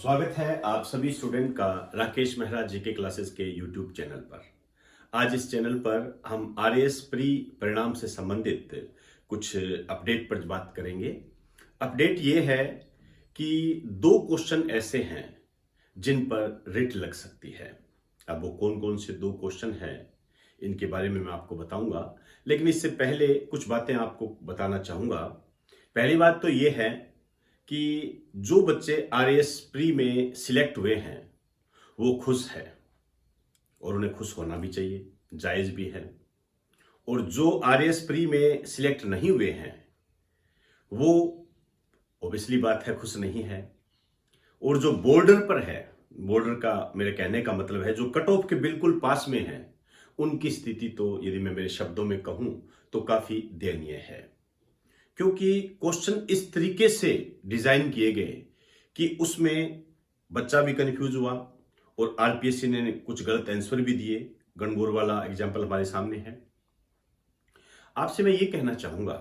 स्वागत है आप सभी स्टूडेंट का राकेश मेहरा जीके क्लासेस के यूट्यूब चैनल पर। आज इस चैनल पर हम आरएएस प्री परिणाम से संबंधित कुछ अपडेट पर बात करेंगे। अपडेट ये है कि 2 क्वेश्चन ऐसे हैं जिन पर रिट लग सकती है। अब वो कौन कौन से 2 क्वेश्चन हैं इनके बारे में मैं आपको बताऊंगा, लेकिन इससे पहले कुछ बातें आपको बताना चाहूंगा। पहली बात तो ये है कि जो बच्चे आरएएस प्री में सिलेक्ट हुए हैं वो खुश है और उन्हें खुश होना भी चाहिए, जायज भी है। और जो आरएएस प्री में सिलेक्ट नहीं हुए हैं वो ऑब्वियसली बात है खुश नहीं है। और जो बॉर्डर पर है, बॉर्डर का मेरे कहने का मतलब है जो कट ऑफ के बिल्कुल पास में है, उनकी स्थिति तो यदि मैं मेरे शब्दों में कहूं तो काफी दयनीय है, क्योंकि क्वेश्चन इस तरीके से डिजाइन किए गए कि उसमें बच्चा भी कंफ्यूज हुआ और आरपीएससी ने कुछ गलत आंसर भी दिए। गणगौर वाला एग्जाम्पल हमारे सामने है। आपसे मैं ये कहना चाहूंगा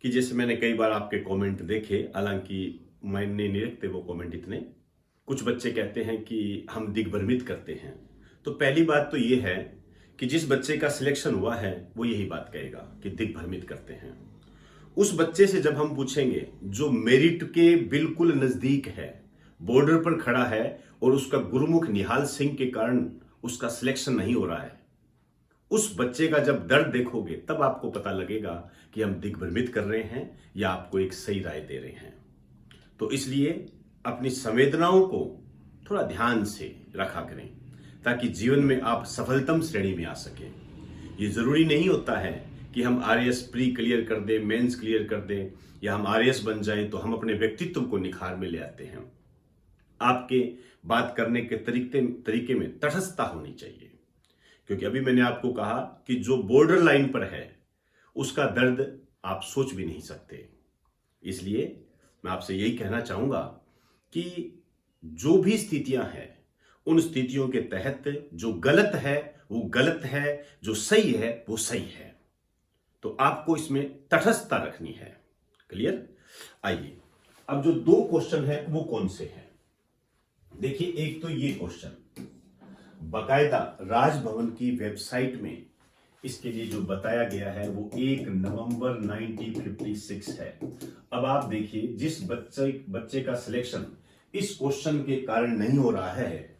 कि जैसे मैंने कई बार आपके कमेंट देखे, हालांकि मैंने नहीं रखते वो कमेंट इतने, कुछ बच्चे कहते हैं कि हम दिग्भ्रमित करते हैं। तो पहली बात तो ये है कि जिस बच्चे का सिलेक्शन हुआ है वो यही बात कहेगा कि दिग्भ्रमित करते हैं। उस बच्चे से जब हम पूछेंगे जो मेरिट के बिल्कुल नजदीक है, बॉर्डर पर खड़ा है और उसका गुरुमुख निहाल सिंह के कारण उसका सिलेक्शन नहीं हो रहा है, उस बच्चे का जब दर्द देखोगे तब आपको पता लगेगा कि हम दिग्भ्रमित कर रहे हैं या आपको एक सही राय दे रहे हैं। तो इसलिए अपनी संवेदनाओं को थोड़ा ध्यान से रखा करें ताकि जीवन में आप सफलतम श्रेणी में आ सके। ये जरूरी नहीं होता है कि हम आरएएस प्री क्लियर कर दें, मेंस क्लियर कर दें या हम आरएएस बन जाएं तो हम अपने व्यक्तित्व को निखार में ले आते हैं। आपके बात करने के तरीके में तटस्थता होनी चाहिए, क्योंकि अभी मैंने आपको कहा कि जो बॉर्डर लाइन पर है उसका दर्द आप सोच भी नहीं सकते। इसलिए मैं आपसे यही कहना चाहूंगा कि जो भी स्थितियां हैं उन स्थितियों के तहत जो गलत है वो गलत है, जो सही है वो सही है। तो आपको इसमें तटस्थता रखनी है। क्लियर? आइए, अब जो 2 क्वेश्चन है वो कौन से हैं? देखिए, एक तो ये क्वेश्चन बाकायदा राजभवन की वेबसाइट में इसके लिए जो बताया गया है वो 1 नवंबर 1956 है। अब आप देखिए, जिस बच्चे का सिलेक्शन इस क्वेश्चन के कारण नहीं हो रहा है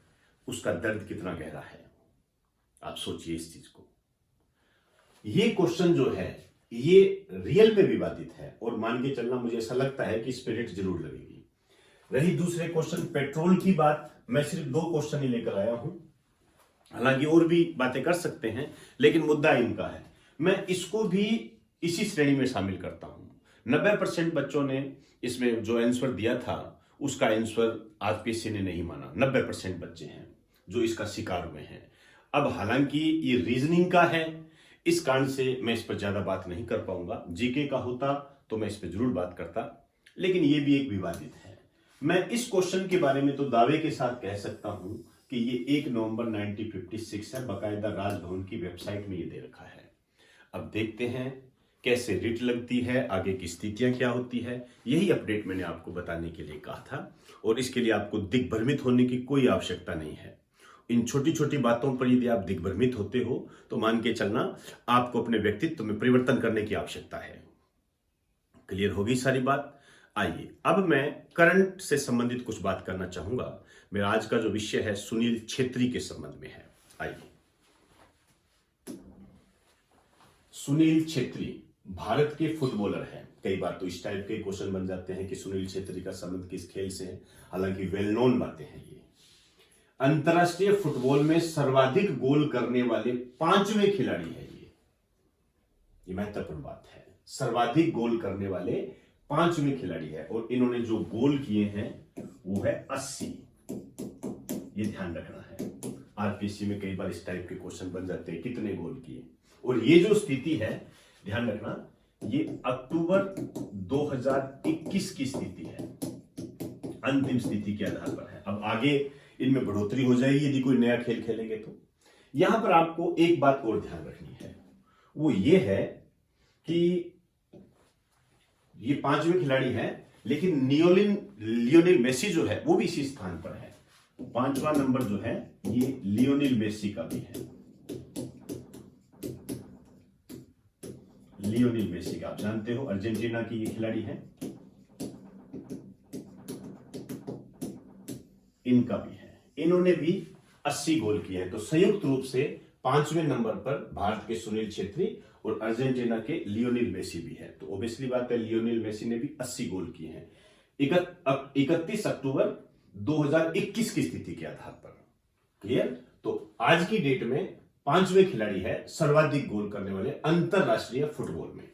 उसका दर्द कितना गहरा है। आप सोचिए इस चीज को। ये क्वेश्चन जो है ये रियल में विवादित है और मान के चलना मुझे ऐसा लगता है कि स्पिरिट जरूर लगेगी। रही दूसरे क्वेश्चन पेट्रोल की बात, मैं सिर्फ 2 क्वेश्चन ही लेकर आया हूं, हालांकि और भी बातें कर सकते हैं लेकिन मुद्दा इनका है। मैं इसको भी इसी श्रेणी में शामिल करता हूं। 90% बच्चों ने इसमें जो आंसर दिया था उसका आंसर आरपीएससी ने नहीं माना। 90% बच्चे हैं जो इसका शिकार हुए हैं। अब हालांकि ये रीजनिंग का है, इस कारण से मैं इस पर ज्यादा बात नहीं कर पाऊंगा। जीके का होता तो मैं इस पर जरूर बात करता, लेकिन ये भी एक विवादित है। मैं इस क्वेश्चन के बारे में तो दावे के साथ कह सकता हूं कि ये 1 नवंबर 1956 है, बाकायदा राजभवन की वेबसाइट में ये दे रखा है। अब देखते हैं कैसे रिट लगती है, आगे की स्थितियां क्या होती है। यही अपडेट मैंने आपको बताने के लिए कहा था और इसके लिए आपको दिग्भ्रमित होने की कोई आवश्यकता नहीं है। इन छोटी छोटी बातों पर यदि आप दिग्भ्रमित होते हो तो मान के चलना आपको अपने व्यक्तित्व में परिवर्तन करने की आवश्यकता है। क्लियर होगी सारी बात? आइए, अब मैं करंट से संबंधित कुछ बात करना चाहूंगा। मेरा आज का जो विषय है सुनील छेत्री के संबंध में है। आइए, सुनील छेत्री भारत के फुटबॉलर हैं। कई बार तो इस टाइप के क्वेश्चन बन जाते हैं कि सुनील छेत्री का संबंध किस खेल से है, हालांकि वेल नोन बातें हैं। ये अंतरराष्ट्रीय फुटबॉल में सर्वाधिक गोल करने वाले 5वें खिलाड़ी है। ये महत्वपूर्ण बात है। सर्वाधिक गोल करने वाले 5वें खिलाड़ी है और इन्होंने जो गोल किए हैं वो है 80। ये ध्यान रखना है। आरपीएससी में कई बार इस टाइप के क्वेश्चन बन जाते हैं कितने गोल किए। और ये जो स्थिति है, ध्यान रखना, ये अक्टूबर 2021 की स्थिति है, अंतिम स्थिति के आधार पर है। अब आगे इनमें बढ़ोतरी हो जाएगी यदि कोई नया खेल खेलेंगे तो। यहां पर आपको एक बात और ध्यान रखनी है, वो ये है कि ये 5वें खिलाड़ी हैं, लेकिन लियोनेल मेसी जो है वो भी इसी स्थान पर है। 5वां नंबर जो है ये लियोनेल मेसी का भी है। लियोनेल मेसी का आप जानते हो अर्जेंटीना की ये खिलाड़ी है, इनका भी है। इन्होंने भी 80 गोल किए हैं। तो संयुक्त रूप से 5वें नंबर पर भारत के सुनील छेत्री और अर्जेंटीना के लियोनेल मेसी भी है। तो ऑब्वियसली बात है लियोनेल मेसी ने भी 80 गोल किए हैं 31 अक्टूबर 2021 की स्थिति के आधार पर। क्लियर? तो आज की डेट में 5वें खिलाड़ी है सर्वाधिक गोल करने वाले अंतरराष्ट्रीय फुटबॉल में।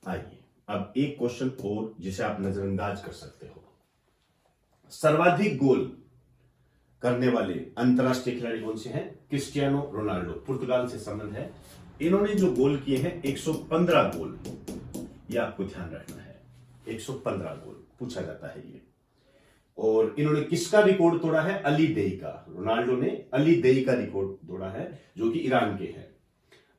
आइए अब एक क्वेश्चन और जिसे आप नजरअंदाज कर सकते हो। सर्वाधिक गोल करने वाले अंतरराष्ट्रीय खिलाड़ी कौन से हैं? क्रिस्टियानो रोनाल्डो, पुर्तगाल से संबंध है। इन्होंने जो गोल किए हैं 115 गोल, ये आपको ध्यान रखना है। 115 गोल पूछा जाता है ये। और इन्होंने किसका रिकॉर्ड तोड़ा है? अली देई का। रोनाल्डो ने अली देई का रिकॉर्ड तोड़ा है जो कि ईरान के हैं।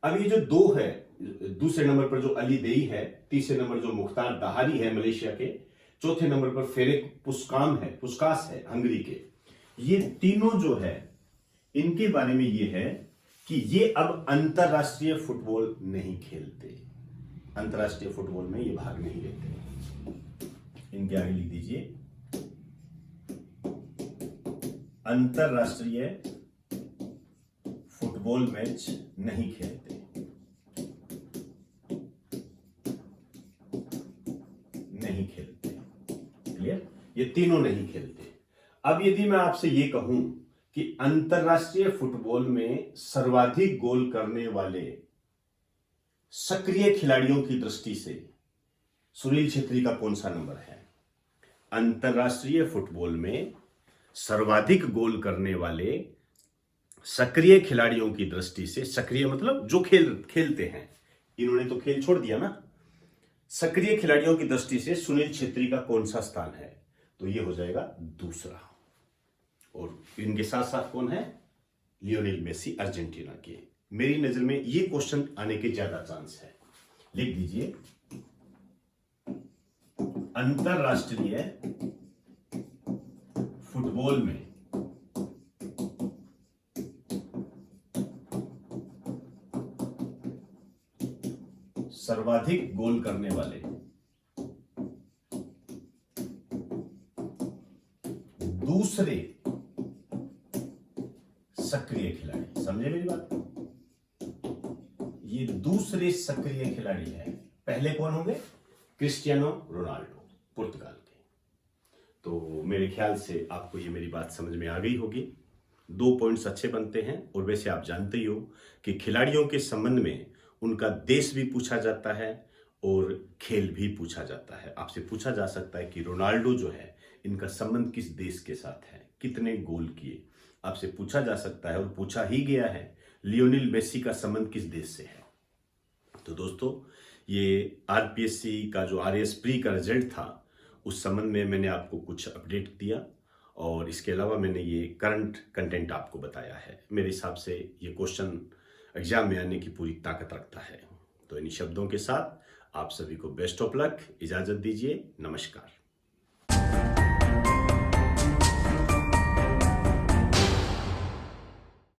अब ये जो दो है, दूसरे नंबर पर जो अली देई है, तीसरे नंबर जो मुख्तार दहारी है मलेशिया के, चौथे नंबर पर फेरेक पुस्कास है हंगरी के। ये तीनों जो है इनके बारे में ये है कि ये अब अंतरराष्ट्रीय फुटबॉल नहीं खेलते, अंतरराष्ट्रीय फुटबॉल में ये भाग नहीं लेते। इनके आगे लिख दीजिए अंतरराष्ट्रीय फुटबॉल मैच नहीं खेलते, नहीं खेलते। क्लियर? ये तीनों नहीं खेलते। अब यदि मैं आपसे ये कहूं कि अंतरराष्ट्रीय फुटबॉल में सर्वाधिक गोल करने वाले सक्रिय खिलाड़ियों की दृष्टि से सुनील छेत्री का कौन सा नंबर है? अंतरराष्ट्रीय फुटबॉल में सर्वाधिक गोल करने वाले सक्रिय खिलाड़ियों की दृष्टि से, सक्रिय मतलब जो खेलते हैं, इन्होंने तो खेल छोड़ दिया ना। सक्रिय खिलाड़ियों की दृष्टि से सुनील छेत्री का कौन सा स्थान है? तो ये हो जाएगा दूसरा। और इनके साथ साथ कौन है? लियोनेल मेसी अर्जेंटीना के। मेरी नजर में ये क्वेश्चन आने के ज्यादा चांस है। लिख दीजिए अंतरराष्ट्रीय फुटबॉल में सर्वाधिक गोल करने वाले दूसरे सक्रिय खिलाड़ी। समझे मेरी बात? ये दूसरे सक्रिय खिलाड़ी है। पहले कौन होंगे? क्रिस्टियानो रोनाल्डो, पुर्तगाल के। तो मेरे ख्याल से आपको ये मेरी बात समझ में आ गई होगी। 2 पॉइंट्स अच्छे बनते हैं। और वैसे आप जानते ही हो कि खिलाड़ियों के संबंध में उनका देश भी पूछा जाता है और खेल भी पूछा जाता है। आपसे पूछा जा सकता है कि रोनाल्डो जो है इनका संबंध किस देश के साथ है, कितने गोल किए। आपसे पूछा जा सकता है और पूछा ही गया है लियोनेल मेसी का संबंध किस देश से है। तो दोस्तों ये आरपीएससी का जो आरएएस प्री का रिजल्ट था उस संबंध में मैंने आपको कुछ अपडेट दिया और इसके अलावा मैंने ये करंट कंटेंट आपको बताया है। मेरे हिसाब से ये क्वेश्चन एग्जाम में आने की पूरी ताकत रखता है। तो इन शब्दों के साथ आप सभी को बेस्ट ऑफ लक, इजाजत दीजिए, नमस्कार।